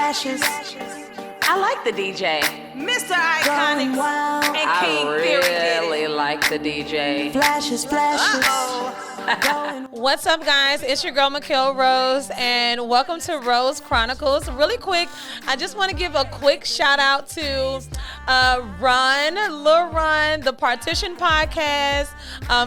flashes. I like the DJ. Mr.Iconix and King I really like the DJ. Flashes. What's up, guys? It's your girl, Mikhail Rose, and welcome to Rose Chronicles. Really quick, I just want to give a quick shout out to Lil Run, the Partition podcast,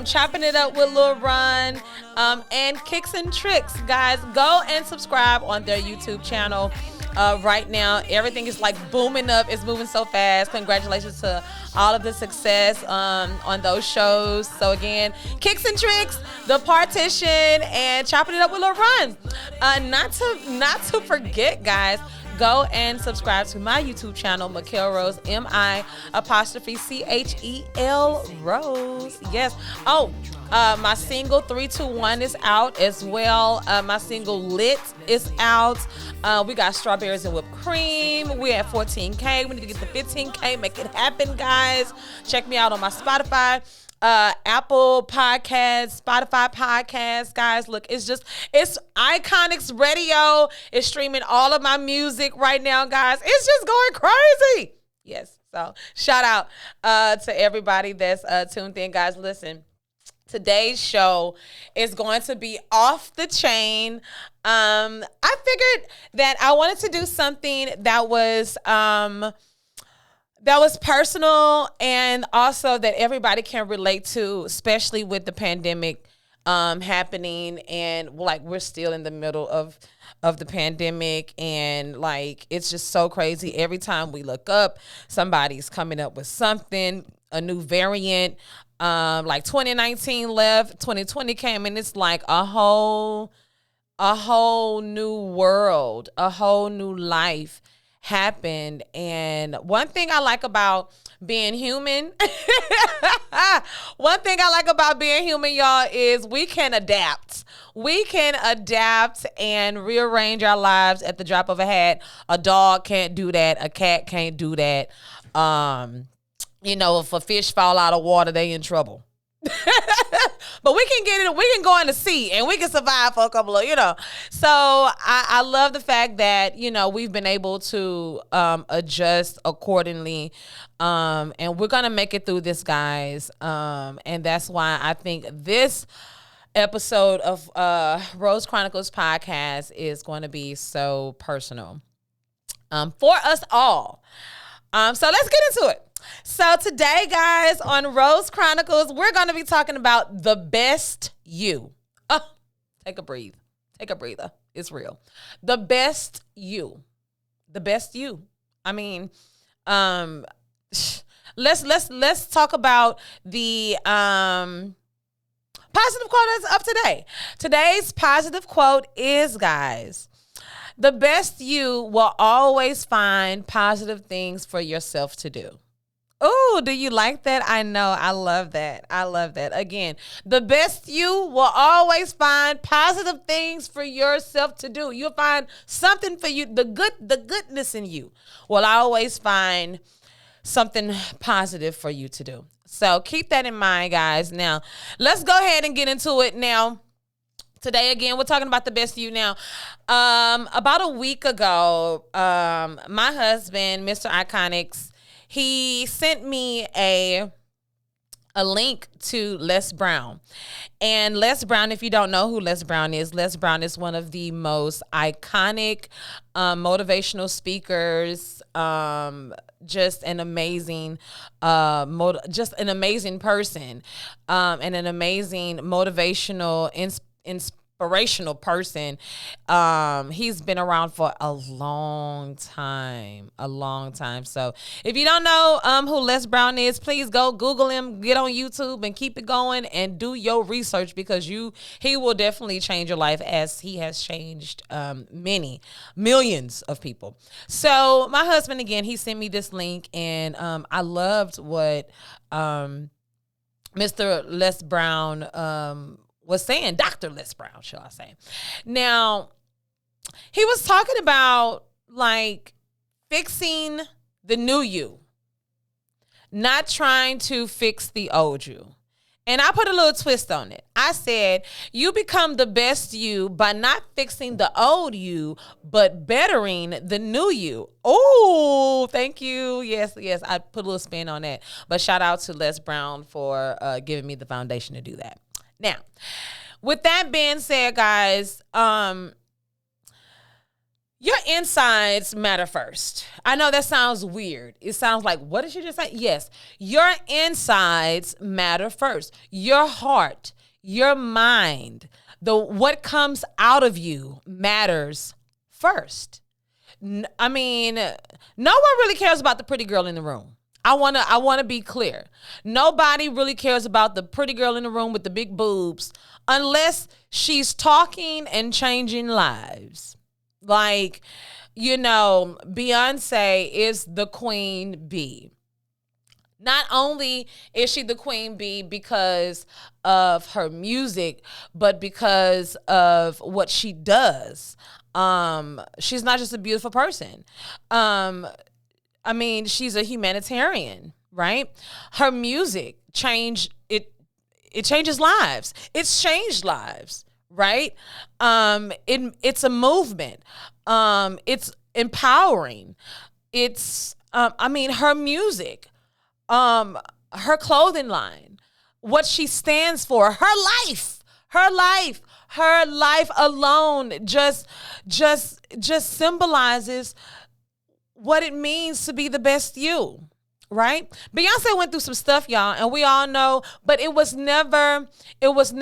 Chopping It Up with Lil Run, and Kicks and Tricks. Guys, go and subscribe on their YouTube channel. Right now, everything is like booming up. It's moving so fast. Congratulations to all of the success on those shows. So again, Kicks and Tricks, The Partition, and Chopping It Up with Lil Run. Not to forget, guys, go and subscribe to my YouTube channel, Mikhail Rose, MI''CHEL Rose. Yes. Oh, my single 321 is out as well. My single Lit is out. We got Strawberries and Whipped Cream. We're at 14K. We need to get to 15K. Make it happen, guys. Check me out on my Spotify, Apple Podcasts, Spotify Podcasts. Guys, look, it's Iconix Radio. It's streaming all of my music right now, guys. It's just going crazy. Yes. So shout out to everybody that's tuned in, guys. Listen. Today's show is going to be off the chain. I figured that I wanted to do something that was personal and also that everybody can relate to, especially with the pandemic happening, and like we're still in the middle of the pandemic, and like it's just so crazy. Every time we look up, somebody's coming up with something, a new variant. Like 2019 left, 2020 came, and it's like a whole new world, a whole new life happened. And one thing I like about being human, y'all, is we can adapt. We can adapt and rearrange our lives at the drop of a hat. A dog can't do that. A cat can't do that. You know, if a fish fall out of water, they in trouble. But we can get it. We can go in the sea and we can survive for a couple of, So I love the fact that, we've been able to adjust accordingly. And we're going to make it through this, guys. And that's why I think this episode of Rose Chronicles podcast is going to be so personal for us all. So let's get into it. So today, guys, on Rose Chronicles, we're going to be talking about the best you. Oh, take a breather. It's real. The best you. The best you. I mean, let's talk about the positive quote of today. Today's positive quote is, guys, the best you will always find positive things for yourself to do. Oh, do you like that? I know. I love that. Again, the best you will always find positive things for yourself to do. You'll find something for you. The goodness in you will always find something positive for you to do. So keep that in mind, guys. Now, let's go ahead and get into it now. Today, again, we're talking about the best you now. About a week ago, my husband, Mr.Iconix, he sent me a link to Les Brown. And Les Brown, if you don't know who Les Brown is one of the most iconic motivational speakers, just an amazing person, and an amazing motivational inspirational person. He's been around for a long time. So if you don't know who Les Brown is, please go Google him, get on YouTube and keep it going and do your research, because he will definitely change your life, as he has changed millions of people. So my husband, again, he sent me this link, and I loved what Mr. Les Brown was saying, Dr. Les Brown, shall I say. Now, he was talking about like fixing the new you, not trying to fix the old you. And I put a little twist on it. I said, you become the best you by not fixing the old you, but bettering the new you. Oh, thank you. Yes, I put a little spin on that. But shout out to Les Brown for giving me the foundation to do that. Now, with that being said, guys, your insides matter first. I know that sounds weird. It sounds like, what did you just say? Yes, your insides matter first. Your heart, your mind, what comes out of you matters first. I mean, no one really cares about the pretty girl in the room. I wanna be clear. Nobody really cares about the pretty girl in the room with the big boobs unless she's talking and changing lives. Like, Beyonce is the queen bee. Not only is she the queen bee because of her music, but because of what she does. She's not just a beautiful person. She's a humanitarian, right? Her music it changes lives. It's changed lives. Right? It's a movement. It's empowering. It's, her music, her clothing line, what she stands for, her life alone just symbolizes what it means to be the best you. Right? Beyonce went through some stuff, y'all, and we all know, but it was never put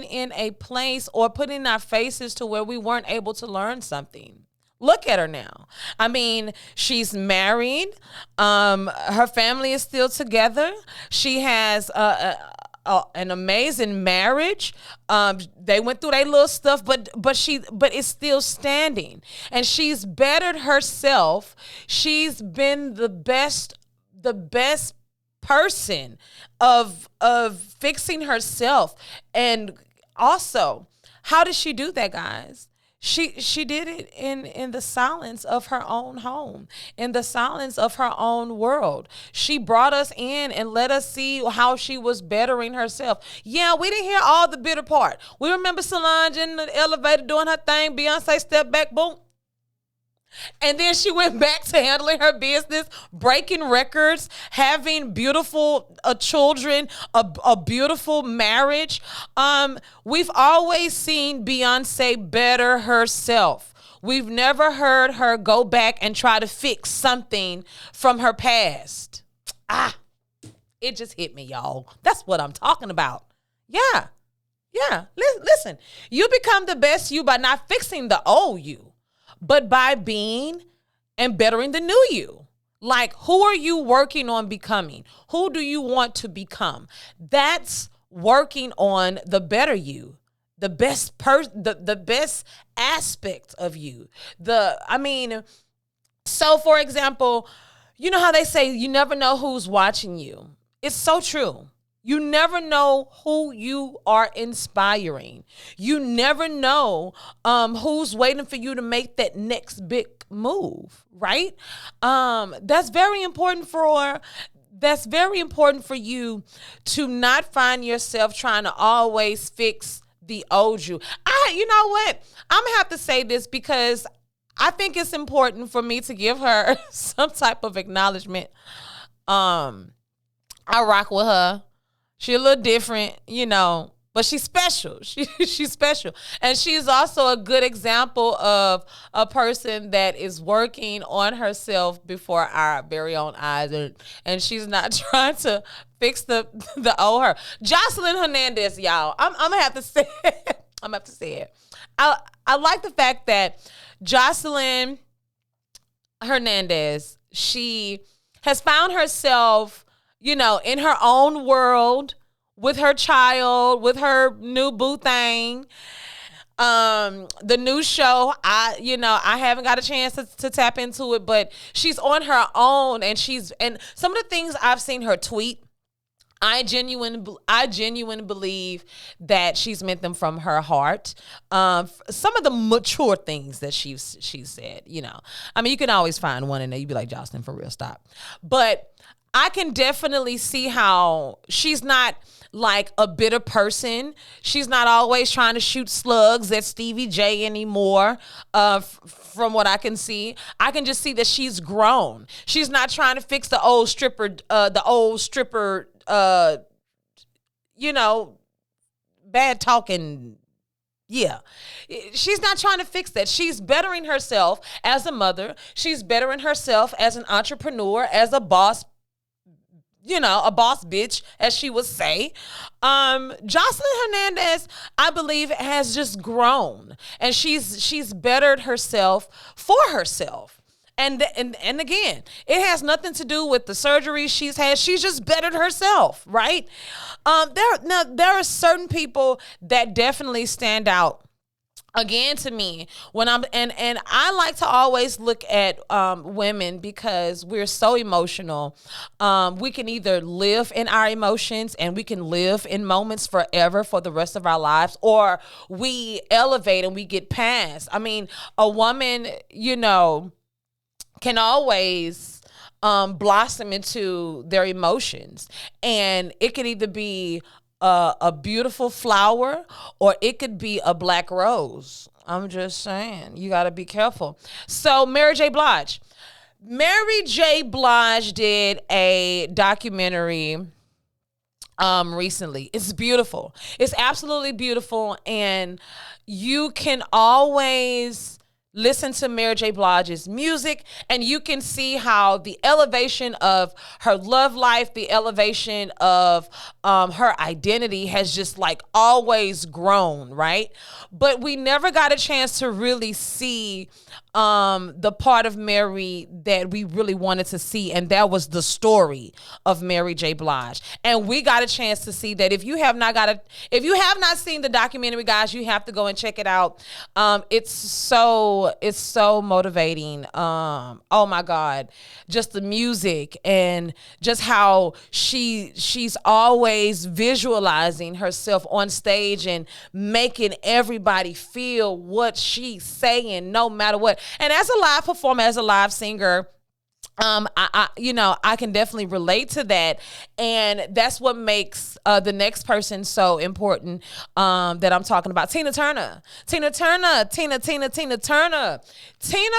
in a place or put in our faces to where we weren't able to learn something. Look at her now. She's married. Her family is still together. She has an amazing marriage. They went through their little stuff, but it's still standing. And she's bettered herself. She's been the best person of fixing herself. And also, how did she do that, guys? She did it in the silence of her own home, in the silence of her own world. She brought us in and let us see how she was bettering herself. Yeah, we didn't hear all the bitter part. We remember Solange in the elevator doing her thing. Beyonce stepped back, boom. And then she went back to handling her business, breaking records, having beautiful children, a beautiful marriage. We've always seen Beyonce better herself. We've never heard her go back and try to fix something from her past. It just hit me, y'all. That's what I'm talking about. Yeah. Listen, you become the best you by not fixing the old you, but by being and bettering the new you. Like, who are you working on becoming? Who do you want to become? That's working on the better you, the best the best aspect of you. So for example, you know how they say you never know who's watching you. It's so true. You never know who you are inspiring. You never know who's waiting for you to make that next big move, right? That's very important for you to not find yourself trying to always fix the old you. You know what? I'm gonna have to say this because I think it's important for me to give her some type of acknowledgement. I rock with her. She a little different, but she's special. She's special. And she's also a good example of a person that is working on herself before our very own eyes. And she's not trying to fix the old her. Jocelyn Hernandez, y'all. I'm going to have to say it. I like the fact that Jocelyn Hernandez, she has found herself in her own world, with her child, with her new boo thing. The new show, I haven't got a chance to tap into it, but she's on her own, and some of the things I've seen her tweet, I genuinely believe that she's meant them from her heart. Some of the mature things that she said, you can always find one in there. You'd be like, Jocelyn, for real, stop. But I can definitely see how she's not like a bitter person. She's not always trying to shoot slugs at Stevie J anymore. From what I can see, I can just see that she's grown. She's not trying to fix the old stripper, bad talking. Yeah. She's not trying to fix that. She's bettering herself as a mother. She's bettering herself as an entrepreneur, as a boss, a boss bitch, as she would say. Jocelyn Hernandez, I believe, has just grown, and she's bettered herself for herself. And again, it has nothing to do with the surgery she's had. She's just bettered herself, right? There are certain people that definitely stand out. Again, to me, when and I like to always look at women because we're so emotional. We can either live in our emotions and we can live in moments forever for the rest of our lives, or we elevate and we get past. I mean, a woman, can always blossom into their emotions, and it could either be a beautiful flower or it could be a black rose. I'm just saying, you got to be careful. So Mary J. Blige did a documentary recently. It's beautiful. It's absolutely beautiful, and you can always listen to Mary J. Blige's music, and you can see how the elevation of her love life, the elevation of her identity has just like always grown, right? But we never got a chance to really see the part of Mary that we really wanted to see, and that was the story of Mary J. Blige. And we got a chance to see that. If you have not seen the documentary, guys, you have to go and check it out. It's so motivating. Oh my God, just the music and just how she's always visualizing herself on stage and making everybody feel what she's saying, no matter what. And as a live performer, as a live singer, I can definitely relate to that, and that's what makes the next person so important that I'm talking about. Tina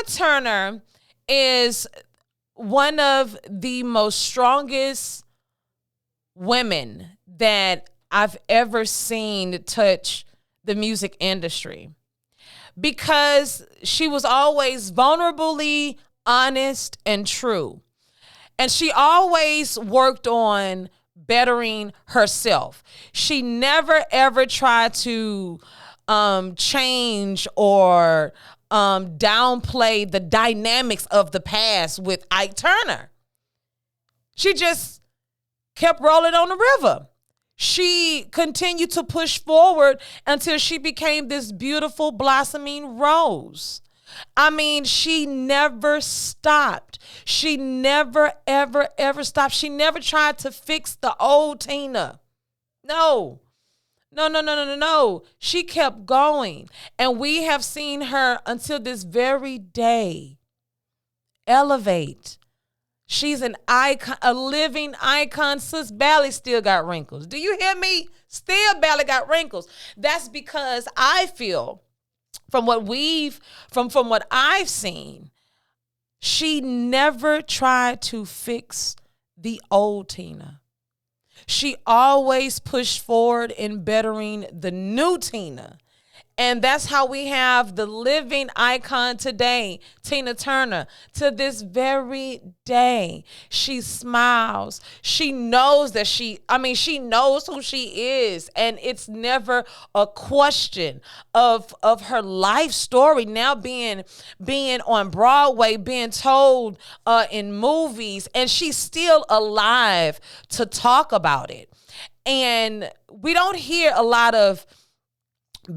Turner is one of the most strongest women that I've ever seen touch the music industry, because she was always vulnerably honest and true. And she always worked on bettering herself. She never ever tried to change or downplay the dynamics of the past with Ike Turner. She just kept rolling on the river. She continued to push forward until she became this beautiful blossoming rose. I mean, she never stopped. She never, ever, ever stopped. She never tried to fix the old Tina. No. She kept going. And we have seen her until this very day elevate. She's an icon, a living icon. Sis Bally still got wrinkles. Do you hear me? Still Bally got wrinkles. That's because I feel, from what I've seen, she never tried to fix the old Tina. She always pushed forward in bettering the new Tina. And that's how we have the living icon today, Tina Turner. To this very day, she smiles. She knows that she knows who she is. And it's never a question of her life story now being on Broadway, being told in movies. And she's still alive to talk about it. And we don't hear a lot of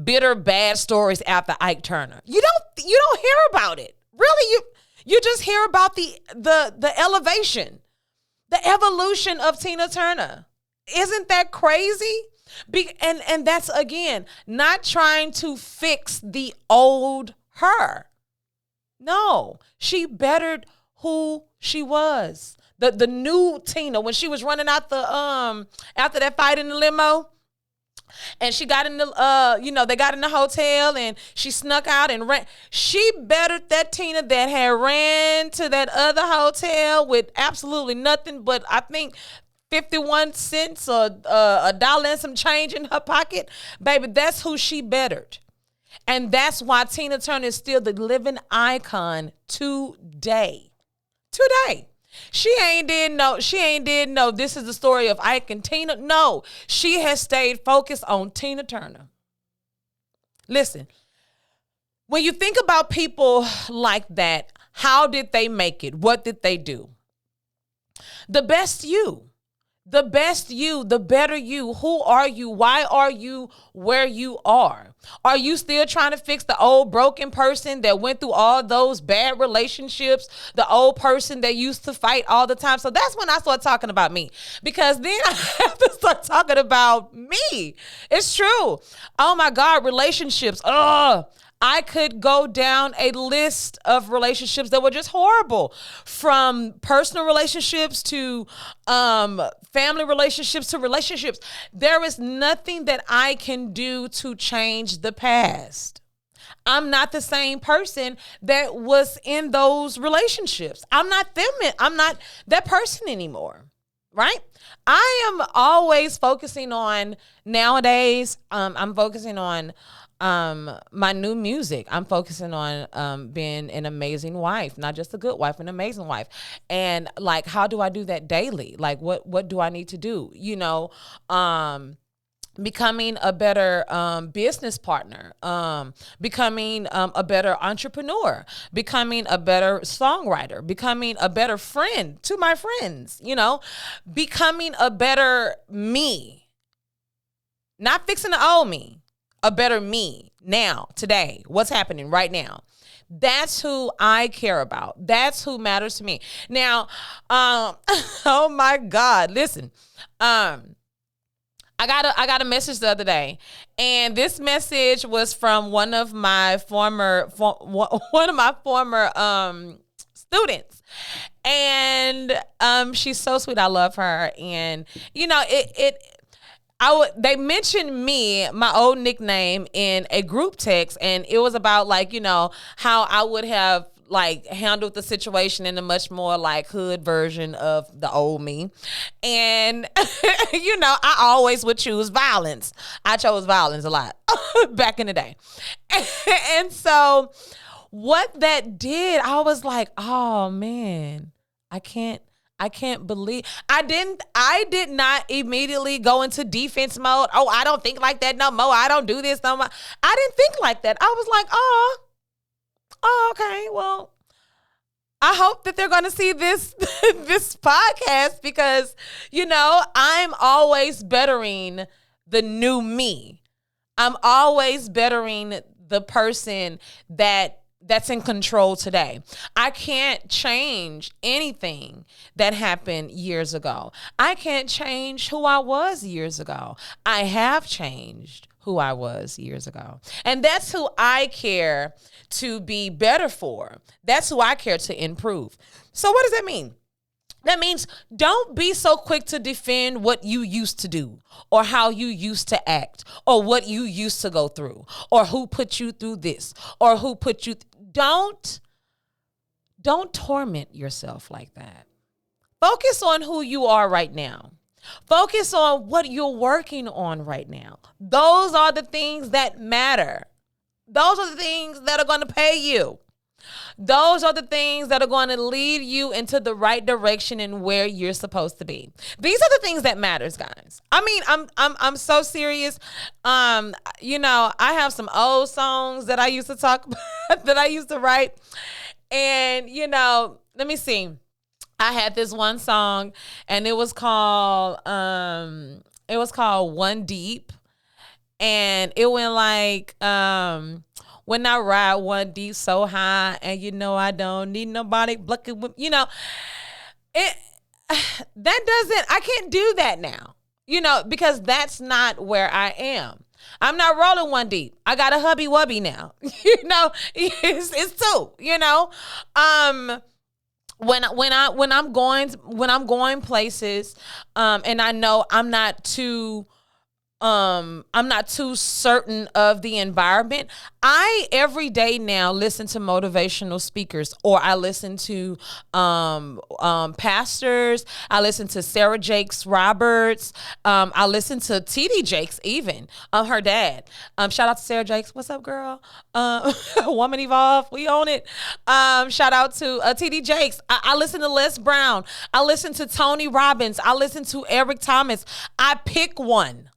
bitter bad stories after Ike Turner. You don't hear about it. Really, you just hear about the elevation, the evolution of Tina Turner. Isn't that crazy? And that's, again, not trying to fix the old her. No, she bettered who she was. The new Tina, when she was running out the after that fight in the limo. And she got in the, they got in the hotel and she snuck out and ran. She bettered that Tina that had ran to that other hotel with absolutely nothing but, I think, 51 cents or a dollar and some change in her pocket. Baby, that's who she bettered. And that's why Tina Turner is still the living icon today. She ain't did no, this is the story of Ike and Tina. No, she has stayed focused on Tina Turner. Listen, when you think about people like that, how did they make it? What did they do? The best you. The best you, the better you. Who are you? Why are you where you are? Are you still trying to fix the old broken person that went through all those bad relationships? The old person that used to fight all the time? So that's when I start talking about me, because then I have to start talking about me. It's true. Oh my God, relationships. I could go down a list of relationships that were just horrible, from personal relationships to family relationships to relationships. There is nothing that I can do to change the past. I'm not the same person that was in those relationships. I'm not that person anymore, right? I am always focusing on, nowadays, I'm focusing on my new music. I'm focusing on being an amazing wife, not just a good wife, an amazing wife. And like, how do I do that daily? Like, what do I need to do? Becoming a better business partner, becoming a better entrepreneur, becoming a better songwriter, becoming a better friend to my friends, becoming a better me, not fixing the old me. A better me now, today, what's happening right now. That's who I care about. That's who matters to me. Now, oh my God, listen, I got a message the other day, and this message was from one of my former students. And she's so sweet. I love her. And they mentioned me, my old nickname, in a group text, and it was about how I would have handled the situation in a much more hood version of the old me. And I always would choose violence. I chose violence a lot back in the day. And so what that did, I was like, oh man, I can't believe I did not immediately go into defense mode. Oh, I don't think like that no more. I don't do this no more. I didn't think like that. I was like, oh, okay. Well, I hope that they're going to see this this podcast, because I'm always bettering the new me. I'm always bettering the person that's in control today. I can't change anything that happened years ago. I can't change who I was years ago. I have changed who I was years ago. And that's who I care to be better for. That's who I care to improve. So what does that mean? That means don't be so quick to defend what you used to do, or how you used to act, or what you used to go through, or who put you through this, or who put you Don't torment yourself like that. Focus on who you are right now. Focus on what you're working on right now. Those are the things that matter. Those are the things that are going to pay you. Those are the things that are going to lead you into the right direction and where you're supposed to be. These are the things that matters, guys. I mean, I'm so serious. I have some old songs that I used to talk about, that I used to write. And, let me see. I had this one song, and it was called One Deep. And it went like, when I ride one deep so high, and I don't need nobody blocking with, I can't do that now, because that's not where I am. I'm not rolling one deep. I got a hubby wubby now, it's two, when I'm going places, and I know I'm not too certain of the environment. I every day now listen to motivational speakers, or I listen to pastors. I listen to Sarah Jakes Roberts. I listen to TD Jakes, even her dad. Shout out to Sarah Jakes. What's up, girl? Woman Evolve. We own it. Shout out to TD Jakes. I listen to Les Brown. I listen to Tony Robbins. I listen to Eric Thomas. I pick one.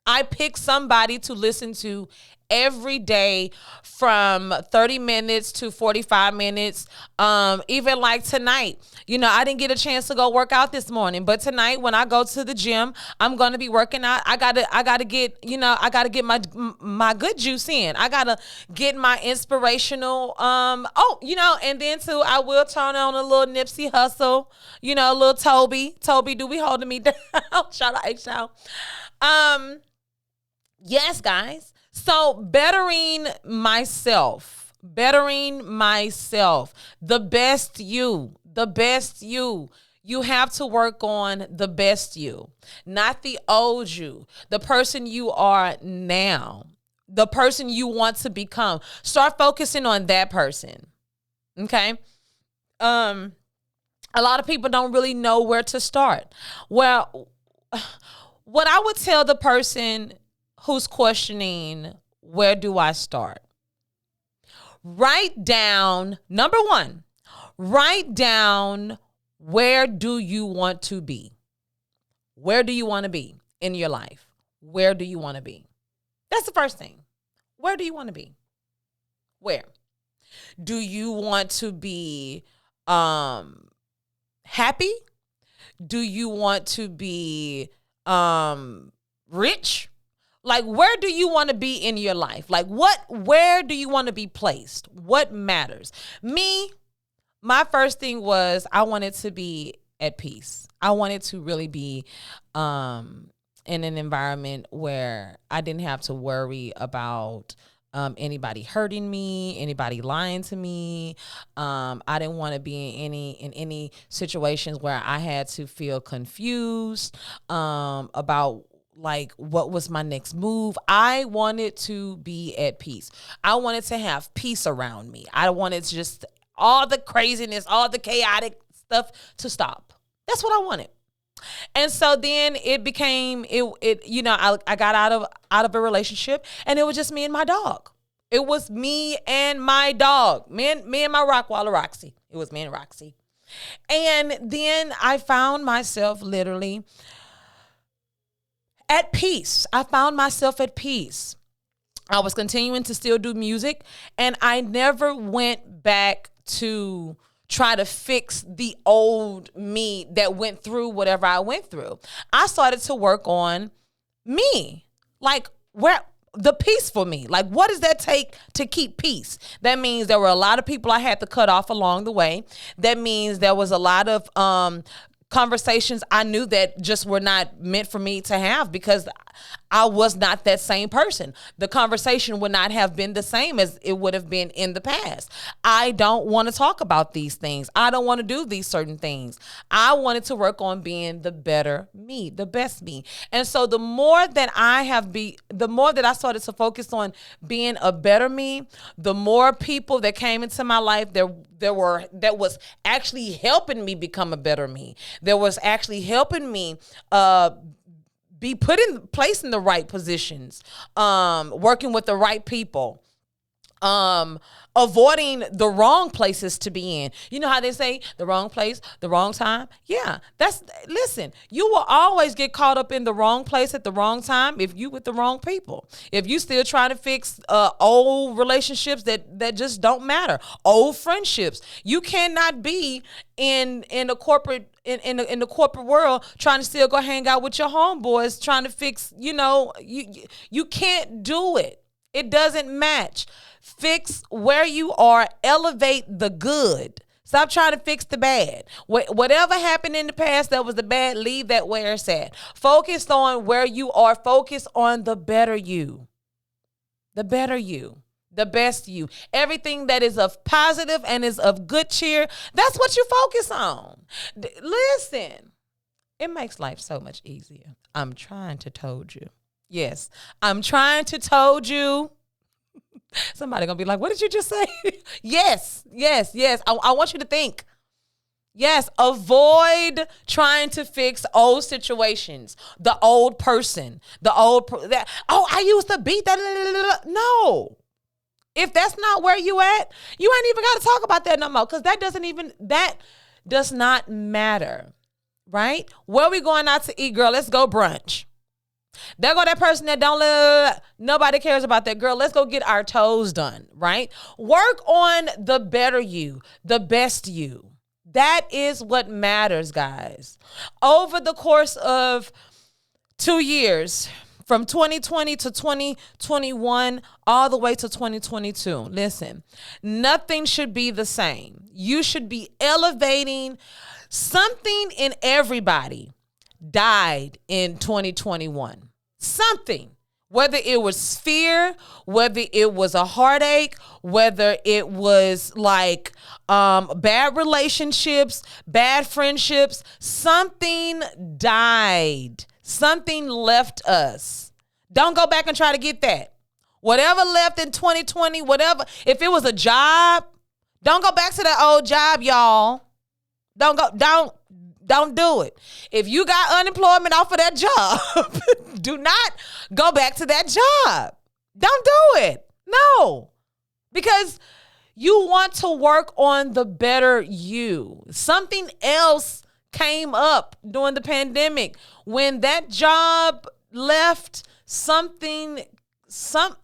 I pick somebody to listen to every day from 30 minutes to 45 minutes. Even like tonight, I didn't get a chance to go work out this morning, but tonight when I go to the gym, I'm going to be working out. I gotta get my good juice in. I gotta get my inspirational, and then too, I will turn on a little Nipsey Hussle, a little Toby, do we holding me down? Shout out H-Town. Yes, guys. So bettering myself, the best you. You have to work on the best you, not the old you, the person you are now, the person you want to become. Start focusing on that person. Okay. A lot of people don't really know where to start. Well, what I would tell the person who's questioning, where do I start? Number one, write down, where do you want to be? Where do you want to be in your life? Where do you want to be? That's the first thing. Where do you want to be? Where? Do you want to be happy? Do you want to be rich? Like, where do you want to be in your life? Like, where do you want to be placed? What matters? Me, my first thing was I wanted to be at peace. I wanted to really be in an environment where I didn't have to worry about anybody hurting me, anybody lying to me. I didn't want to be in any situations where I had to feel confused about like what was my next move. I wanted to be at peace. I wanted to have peace around me. I wanted just all the craziness, all the chaotic stuff to stop. That's what I wanted. And so then it became I got out of a relationship, and it was just me and my dog. It was me and my dog. Me and my Rockwaller Roxy. It was me and Roxy. And then I found myself literally at peace. I found myself at peace. I was continuing to still do music, and I never went back to try to fix the old me that went through whatever I went through. I started to work on me. Like, where the peace for me. Like, what does that take to keep peace? That means there were a lot of people I had to cut off along the way. That means there was a lot of conversations I knew that just were not meant for me to have, because I was not that same person. The conversation would not have been the same as it would have been in the past. I don't want to talk about these things. I don't want to do these certain things. I wanted to work on being the better me, the best me. And so the more that I started to focus on being a better me, the more people that came into my life that was actually helping me become a better me. That was actually helping me be put in place in the right positions, working with the right people, avoiding the wrong places to be in. You know how they say the wrong place, the wrong time? Yeah, listen, you will always get caught up in the wrong place at the wrong time if you with the wrong people. If you still trying to fix old relationships that just don't matter, old friendships. You cannot be in the corporate in the corporate world trying to still go hang out with your homeboys trying to fix, you can't do it. It doesn't match. Fix where you are, elevate the good. Stop trying to fix the bad. Whatever happened in the past that was the bad, leave that where it's at. Focus on where you are. Focus on the better you. The better you. The best you. Everything that is of positive and is of good cheer, that's what you focus on. Listen, it makes life so much easier. I'm trying to told you. Yes, I'm trying to told you. Somebody gonna be like, what did you just say? Yes. I want you to think. Yes, avoid trying to fix old situations, the old person, I used to beat that. No. If that's not where you at, you ain't even got to talk about that no more, because that does not matter, right? Where we going out to eat, girl? Let's go brunch. There go that person that nobody cares about that. Girl, let's go get our toes done, right? Work on the better you, the best you. That is what matters, guys. Over the course of 2 years, from 2020 to 2021, all the way to 2022. Listen, nothing should be the same. You should be elevating. Something in everybody died in 2021. Something. Whether it was fear, whether it was a heartache, whether it was like bad relationships, bad friendships, something died. Something left us. Don't go back and try to get that. Whatever left in 2020, whatever, if it was a job, don't go back to that old job, y'all. Don't do it. If you got unemployment off of that job, do not go back to that job. Don't do it. No. Because you want to work on the better you. Something else came up during the pandemic. When that job left,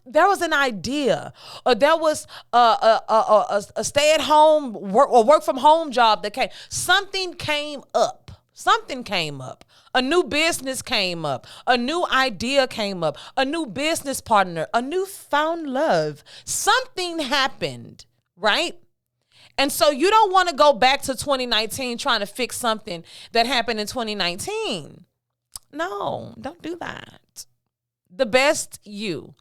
there was an idea, or there was a stay-at-home work from home job that came. Something came up. A new business came up. A new idea came up. A new business partner. A new found love. Something happened, right? And so you don't want to go back to 2019 trying to fix something that happened in 2019. No, don't do that. The best you.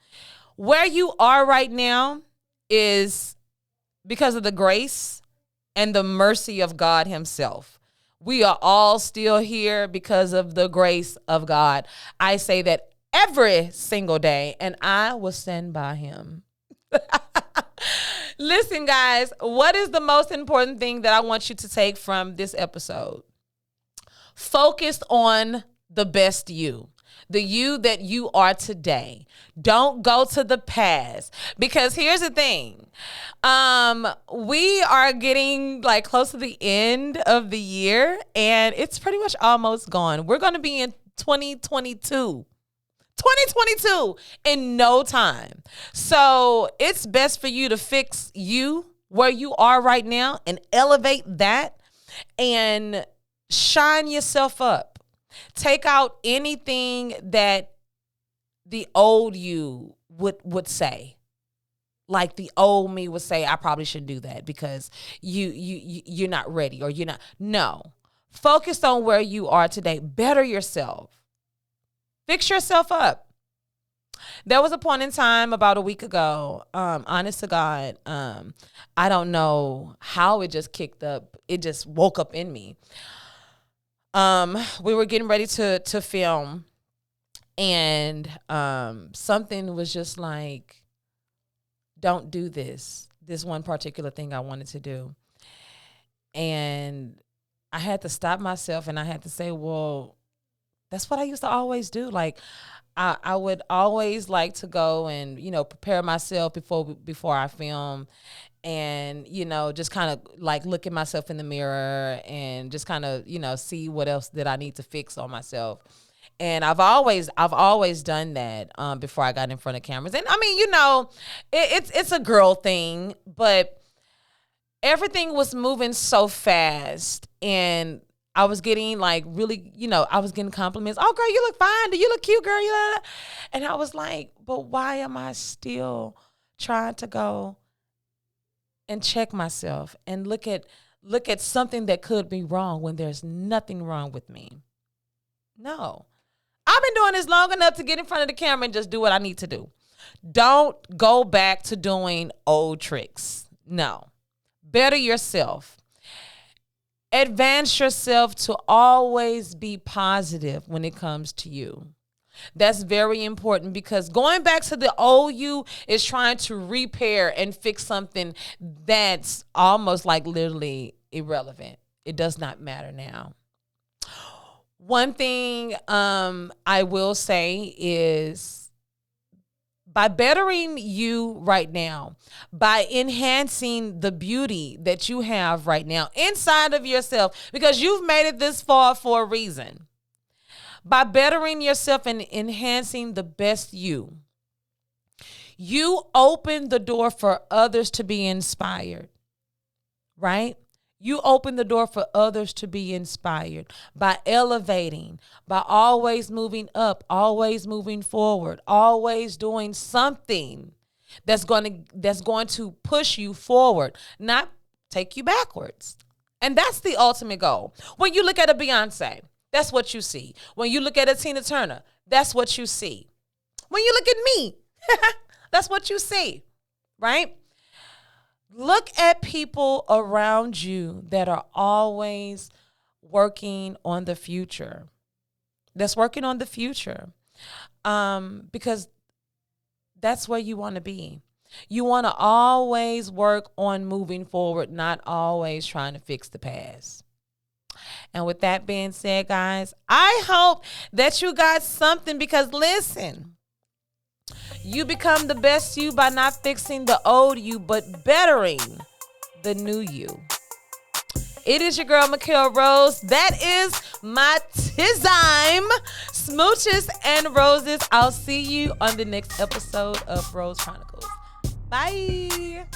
Where you are right now is because of the grace and the mercy of God himself. We are all still here because of the grace of God. I say that every single day, and I will stand by him. Listen, guys, what is the most important thing that I want you to take from this episode? Focus on the best you. The you that you are today. Don't go to the past. Because here's the thing. We are getting like close to the end of the year, and it's pretty much almost gone. We're going to be in 2022 in no time. So it's best for you to fix you where you are right now and elevate that and shine yourself up. Take out anything that the old you would say. Like the old me would say, I probably shouldn't do that because you're not ready, or you're not. No. Focus on where you are today. Better yourself. Fix yourself up. There was a point in time about a week ago, honest to God, I don't know how it just kicked up. It just woke up in me. We were getting ready to film, and something was just like, don't do this one particular thing I wanted to do. And I had to stop myself, and I had to say, well, that's what I used to always do. Like, I would always like to go and, prepare myself before I film, and, just kind of like look at myself in the mirror and just kind of, see what else that I need to fix on myself. And I've always done that before I got in front of cameras. And I mean, it's a girl thing, but everything was moving so fast, and I was getting like really, I was getting compliments. Oh, girl, you look fine. Do you look cute, girl? And I was like, but why am I still trying to go and check myself and look at something that could be wrong when there's nothing wrong with me? No. I've been doing this long enough to get in front of the camera and just do what I need to do. Don't go back to doing old tricks. No. Better yourself. Advance yourself to always be positive when it comes to you. That's very important, because going back to the old you is trying to repair and fix something that's almost like literally irrelevant. It does not matter now. One thing I will say is, by bettering you right now, by enhancing the beauty that you have right now inside of yourself, because you've made it this far for a reason. By bettering yourself and enhancing the best you open the door for others to be inspired, right? You open the door for others to be inspired by elevating, by always moving up, always moving forward, always doing something that's going to push you forward, not take you backwards. And that's the ultimate goal. When you look at a Beyonce, that's what you see. When you look at a Tina Turner, that's what you see. When you look at me, that's what you see, right? Look at people around you that are always working on the future. That's working on the future. Because that's where you want to be. You want to always work on moving forward, not always trying to fix the past. And with that being said, guys, I hope that you got something, because listen, you become the best you by not fixing the old you, but bettering the new you. It is your girl, Mikhail Rose. That is my Tizime. Smooches and roses. I'll see you on the next episode of Rose Chronicles. Bye.